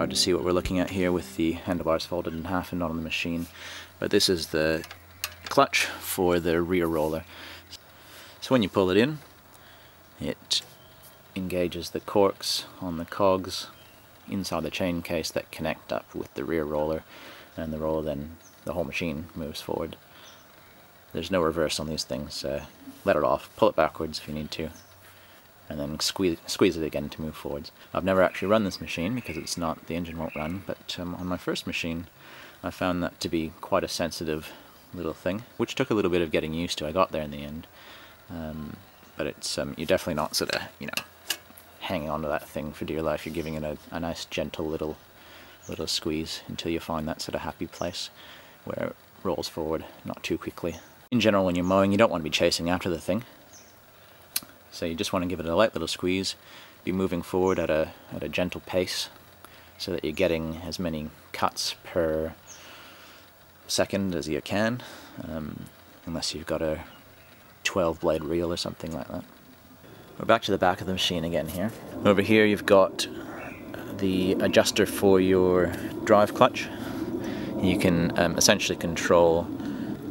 hard to see what we're looking at here with the handlebars folded in half and not on the machine, but this is the clutch for the rear roller. So when you pull it in, it engages the corks on the cogs inside the chain case that connect up with the rear roller, and the roller then, the whole machine moves forward. There's no reverse on these things. Let it off, pull it backwards if you need to, and then squeeze it again to move forwards. I've never actually run this machine because it's not, the engine won't run, but on my first machine I found that to be quite a sensitive little thing, which took a little bit of getting used to. I got there in the end, but it's you're definitely not sort of, you know, hanging onto that thing for dear life. You're giving it a nice gentle little squeeze until you find that sort of happy place where it rolls forward, not too quickly. In general, when you're mowing, you don't want to be chasing after the thing, so you just want to give it a light little squeeze, be moving forward at a gentle pace so that you're getting as many cuts per second as you can, unless you've got a 12 blade reel or something like that. We're back to the back of the machine again here. Over here you've got the adjuster for your drive clutch. You can essentially control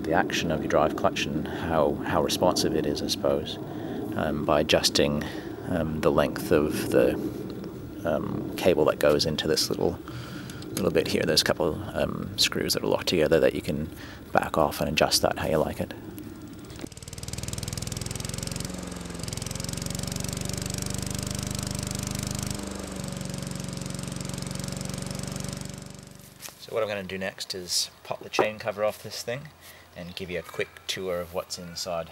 the action of your drive clutch and how responsive it is, I suppose, by adjusting the length of the cable that goes into this little bit here. There's a couple screws that are locked together that you can back off and adjust that how you like it. So what I'm going to do next is pop the chain cover off this thing and give you a quick tour of what's inside,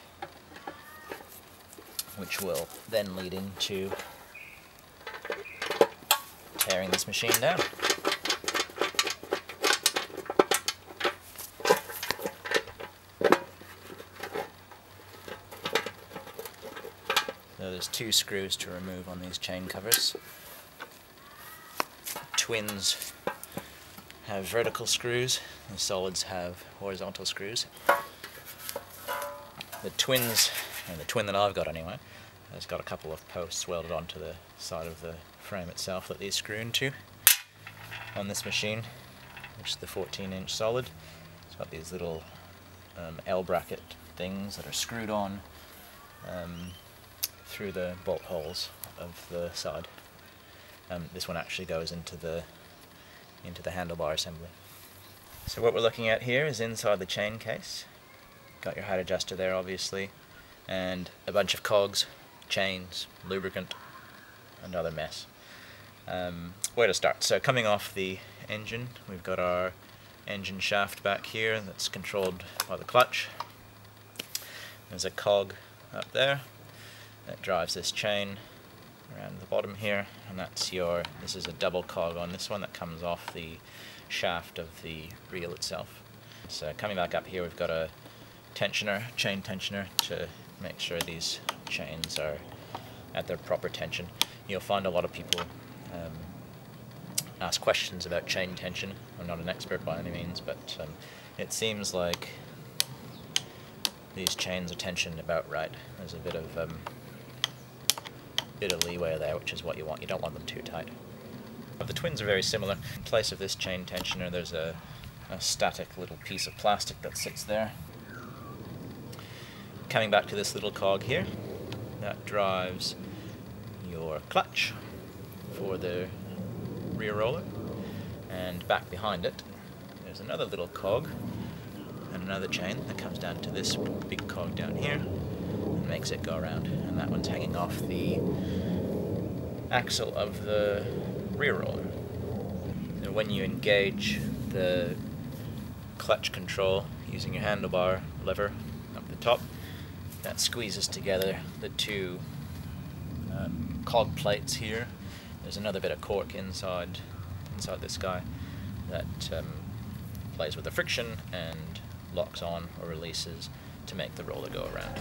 which will then lead into tearing this machine down. So there's 2 screws to remove on these chain covers. Twins have vertical screws, the solids have horizontal screws. The twins, and the twin that I've got anyway, has got a couple of posts welded onto the side of the frame itself that these screw into. On this machine, which is the 14-inch solid, it's got these little L bracket things that are screwed on through the bolt holes of the side. This one actually goes into the handlebar assembly. So what we're looking at here is inside the chain case. Got your height adjuster there, obviously, and a bunch of cogs, chains, lubricant, and other mess. Where to start? So coming off the engine, we've got our engine shaft back here that's controlled by the clutch. There's a cog up there that drives this chain around the bottom here, and that's this is a double cog on this one that comes off the shaft of the reel itself. So coming back up here, we've got a tensioner, chain tensioner, to make sure these chains are at their proper tension. You'll find a lot of people ask questions about chain tension. I'm not an expert by any means, but it seems like these chains are tensioned about right. There's a bit of leeway there, which is what you want. You don't want them too tight. The twins are very similar. In place of this chain tensioner, there's a static little piece of plastic that sits there. Coming back to this little cog here, that drives your clutch for the rear roller, and back behind it there's another little cog and another chain that comes down to this big cog down here and makes it go around, and that one's hanging off the axle of the rear roller. Now when you engage the clutch control using your handlebar lever up the top, that squeezes together the 2 cog plates here. There's another bit of cork inside this guy that plays with the friction and locks on or releases to make the roller go around.